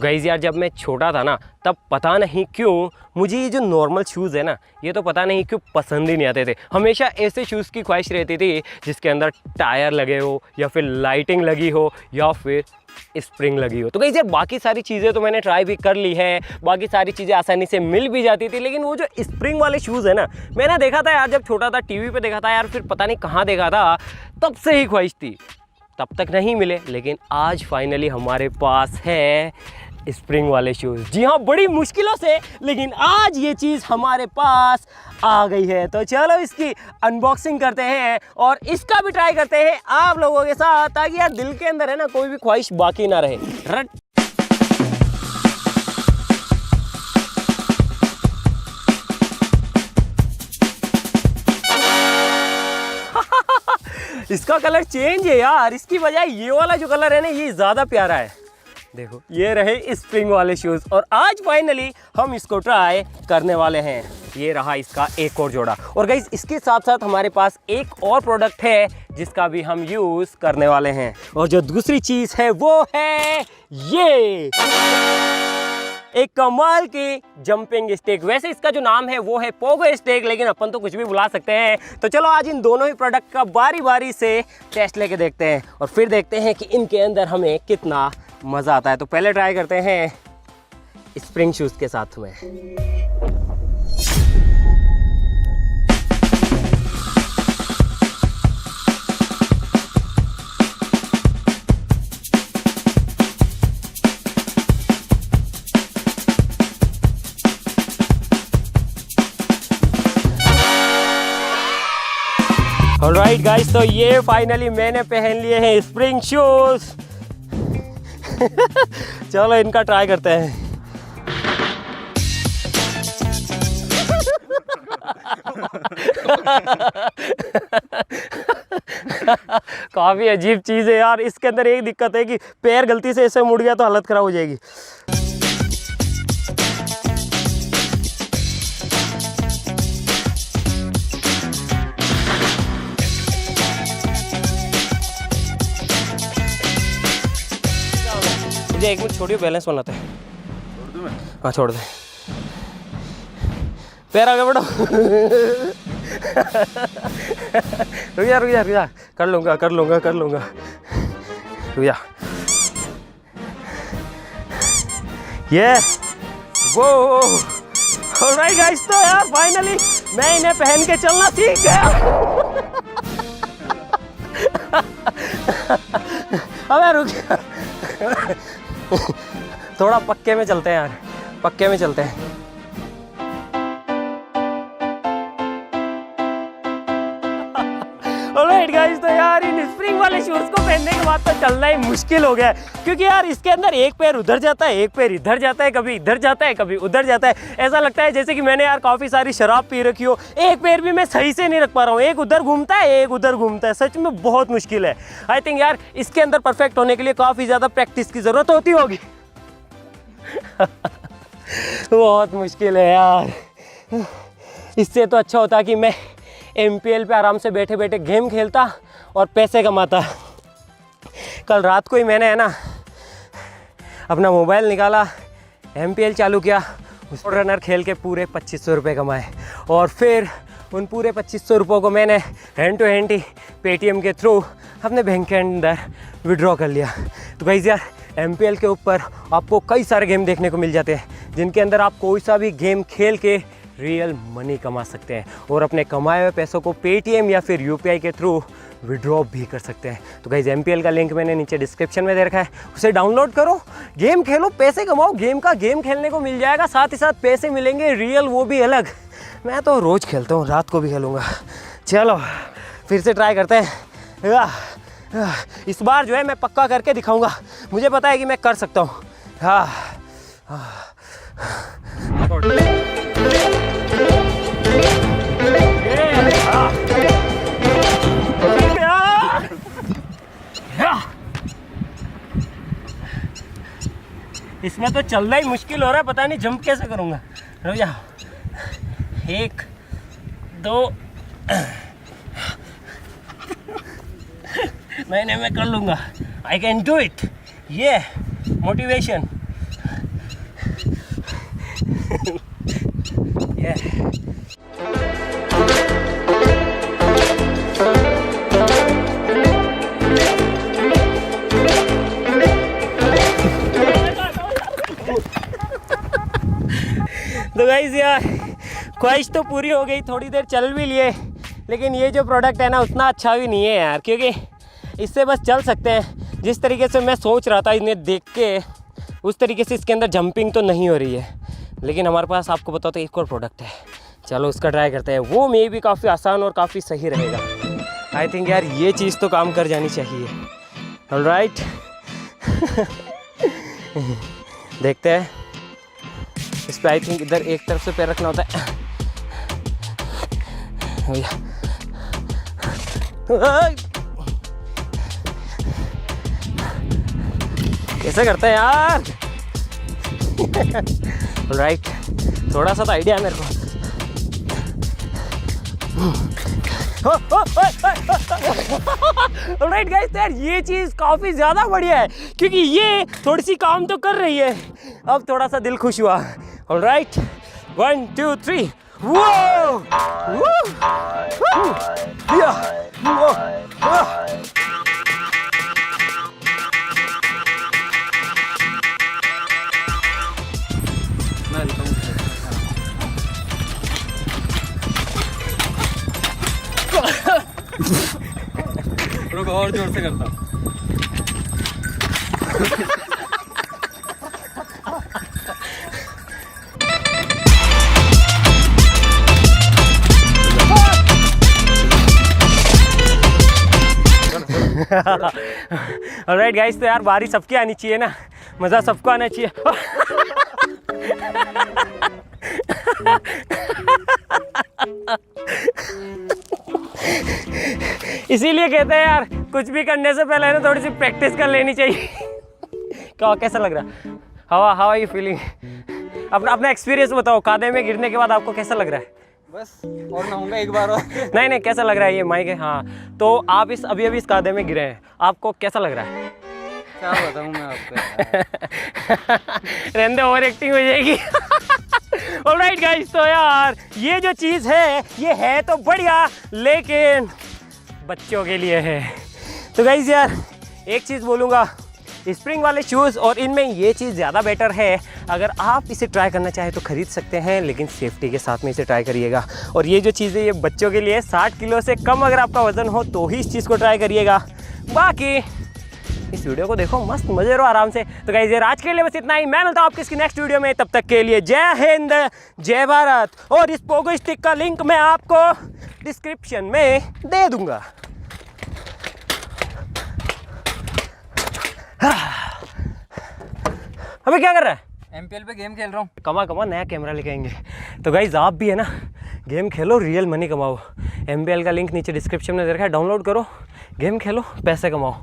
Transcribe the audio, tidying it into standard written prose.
Guys यार, जब मैं छोटा था ना, तब पता नहीं क्यों मुझे ये जो नॉर्मल शूज़ है ना, ये तो पता नहीं क्यों पसंद ही नहीं आते थे। हमेशा ऐसे शूज़ की ख्वाहिश रहती थी जिसके अंदर टायर लगे हो, या फिर लाइटिंग लगी हो, या फिर स्प्रिंग लगी हो। तो गाइस यार, बाकी सारी चीज़ें तो मैंने ट्राई भी कर ली है, बाकी सारी चीज़ें आसानी से मिल भी जाती थी, लेकिन वो जो स्प्रिंग वाले शूज़ है ना, मैंने देखा था यार, जब छोटा था टीवी पे देखा था यार, फिर पता नहीं कहाँ देखा था, तब से ही ख्वाहिश थी। तब तक नहीं मिले, लेकिन आज फाइनली हमारे पास है स्प्रिंग वाले शूज़। जी हाँ, बड़ी मुश्किलों से, लेकिन आज ये चीज़ हमारे पास आ गई है। तो चलो इसकी अनबॉक्सिंग करते हैं और इसका भी ट्राई करते हैं आप लोगों के साथ, ताकि यार दिल के अंदर है ना कोई भी ख्वाहिश बाकी ना रहे। रट इसका कलर चेंज है यार, इसकी बजाय ये वाला जो कलर है ना, ये ज़्यादा प्यारा है। देखो, ये रहे स्प्रिंग वाले शूज़ और आज फाइनली हम इसको ट्राई करने वाले हैं। ये रहा इसका एक और जोड़ा। और गाइस, इसके साथ साथ हमारे पास एक और प्रोडक्ट है जिसका भी हम यूज़ करने वाले हैं। और जो दूसरी चीज़ है वो है ये एक कमाल की जंपिंग स्टिक। वैसे इसका जो नाम है वो है पोगो स्टिक, लेकिन अपन तो कुछ भी बुला सकते हैं। तो चलो आज इन दोनों ही प्रोडक्ट का बारी बारी से टेस्ट लेके देखते हैं और फिर देखते हैं कि इनके अंदर हमें कितना मज़ा आता है। तो पहले ट्राई करते हैं स्प्रिंग शूज़ के साथ में। ऑलराइट गाइस, तो ये फाइनली मैंने पहन लिए हैं स्प्रिंग शूज़। चलो इनका ट्राई करते हैं। काफ़ी अजीब चीज़ है यार। इसके अंदर एक दिक्कत है कि पैर गलती से ऐसे मुड़ गया तो हालत ख़राब हो जाएगी। एक मिनट छोड़िए, बैलेंस बनाते हैं। छोड़ दूँ मैं? हाँ छोड़ दे। पैर आगे बढ़ो। रुक जा रुक जा रुक जा, कर लूँगा कर लूँगा कर लूँगा, रुक जा। ये वो ऑलराइट गाइस, तो यार फाइनली मैं इन्हें पहन के चलना सीख गया। अबे रुक जा। थोड़ा पक्के में चलते हैं यार, पक्के में चलते हैं। ऑलराइट गाइस, तो यार इन स्प्रिंग वाले शूज़ को पहनने के बाद तो चलना ही मुश्किल हो गया है, क्योंकि यार इसके अंदर एक पैर उधर जाता है, एक पैर इधर जाता है, कभी इधर जाता है, कभी उधर जाता है। ऐसा लगता है जैसे कि मैंने यार काफ़ी सारी शराब पी रखी हो। एक पैर भी मैं सही से नहीं रख पा रहा हूँ, एक उधर घूमता है, एक उधर घूमता है। सच में बहुत मुश्किल है। आई थिंक यार इसके अंदर परफेक्ट होने के लिए काफ़ी ज़्यादा प्रैक्टिस की ज़रूरत होती होगी। बहुत मुश्किल है यार। इससे तो अच्छा होता कि मैं MPL पे आराम से बैठे बैठे गेम खेलता और पैसे कमाता। कल रात को ही मैंने है ना अपना मोबाइल निकाला, MPL चालू किया, उस रनर खेल के पूरे 2500 रुपये कमाए। और फिर उन पूरे 2500 रुपये को मैंने हैंड टू हैंड ही पेटीएम के थ्रू अपने बैंक के अंदर विड्रॉ कर लिया। तो गाइस यार, MPL के ऊपर आपको कई सारे गेम देखने को मिल जाते हैं जिनके अंदर आप कोई सा भी गेम खेल के रियल मनी कमा सकते हैं और अपने कमाए हुए पैसों को पेटीएम या फिर UPI के थ्रू विड्रॉ भी कर सकते हैं। तो गाइस, MPL का लिंक मैंने नीचे डिस्क्रिप्शन में दे रखा है, उसे डाउनलोड करो, गेम खेलो, पैसे कमाओ। गेम का गेम खेलने को मिल जाएगा, साथ ही साथ पैसे मिलेंगे रियल, वो भी अलग। मैं तो रोज़ खेलता हूँ, रात को भी खेलूँगा। चलो फिर से ट्राई करते हैं। इस बार जो है मैं पक्का करके दिखाऊँगा, मुझे पता है कि मैं कर सकता हूँ। हाँ इसमें तो चलना ही मुश्किल हो रहा है, पता नहीं जंप कैसे करूँगा। रुक जाओ, 1 2 मैं कर लूँगा। I can do it. ये मोटिवेशन तो गाइस यार ख्वाहिश तो पूरी हो गई, थोड़ी देर चल भी लिए, लेकिन ये जो प्रोडक्ट है ना उतना अच्छा भी नहीं है यार, क्योंकि इससे बस चल सकते हैं। जिस तरीके से मैं सोच रहा था इन्हें देख के, उस तरीके से इसके अंदर जंपिंग तो नहीं हो रही है। लेकिन हमारे पास आपको बताओ तो एक और प्रोडक्ट है, चलो उसका ट्राई करते हैं। वो मे भी काफ़ी आसान और काफ़ी सही रहेगा। आई थिंक यार ये चीज़ तो काम कर जानी चाहिए। ऑलराइट देखते हैं इस पर। आई थिंक इधर एक तरफ से पैर रखना होता है। कैसे करते हैं यार? राइट थोड़ा सा तो आइडिया है मेरे को। राइट गाइस यार ये चीज़ काफ़ी ज़्यादा बढ़िया है, क्योंकि ये थोड़ी सी काम तो कर रही है। अब थोड़ा सा दिल खुश हुआ। ऑलराइट 1 2 3 वो रुको और जोर से करता हूँ। ऑलराइट गाइस तो यार बारी सबकी आनी चाहिए ना, मज़ा सबको आना चाहिए। इसीलिए कहते हैं यार कुछ भी करने से पहले ना थोड़ी सी प्रैक्टिस कर लेनी चाहिए। क्या कैसा लग रहा है? How are you feeling? अपना एक्सपीरियंस बताओ, कादे में गिरने के बाद आपको कैसा लग रहा है? बस और ना होगा एक बार और। नहीं कैसा लग रहा है ये माइक है? हाँ तो आप अभी इस कादे में गिरे हैं, आपको कैसा लग रहा है? क्या बताऊँ मैं आपको। रहने ओवर एक्टिंग हो जाएगी। ऑलराइट गाइस तो यार ये जो चीज़ है ये है तो बढ़िया, लेकिन बच्चों के लिए है। तो गाइस यार एक चीज़ बोलूँगा, स्प्रिंग वाले शूज़ और इनमें ये चीज़ ज़्यादा बेटर है। अगर आप इसे ट्राई करना चाहें तो ख़रीद सकते हैं, लेकिन सेफ्टी के साथ में इसे ट्राई करिएगा। और ये जो चीज़ है ये बच्चों के लिए 60 किलो से कम अगर आपका वज़न हो तो ही इस चीज़ को ट्राई करिएगा। बाकी इस वीडियो को देखो, मस्त मजे लो आराम से। तो गाइस यार आज के लिए बस इतना ही। मैं मिलता हूँ आपकी इसकी नेक्स्ट वीडियो में, तब तक के लिए जय हिंद जय भारत। और इस पोगो स्टिक का लिंक मैं आपको डिस्क्रिप्शन में दे दूंगा। अबे क्या कर रहा है? MPL पे गेम खेल रहा हूँ। कमा नया कैमरा लेके आएंगे। तो गाइज आप भी है ना गेम खेलो, रियल मनी कमाओ। MPL का लिंक नीचे डिस्क्रिप्शन में दे रखा है, डाउनलोड करो, गेम खेलो, पैसे कमाओ।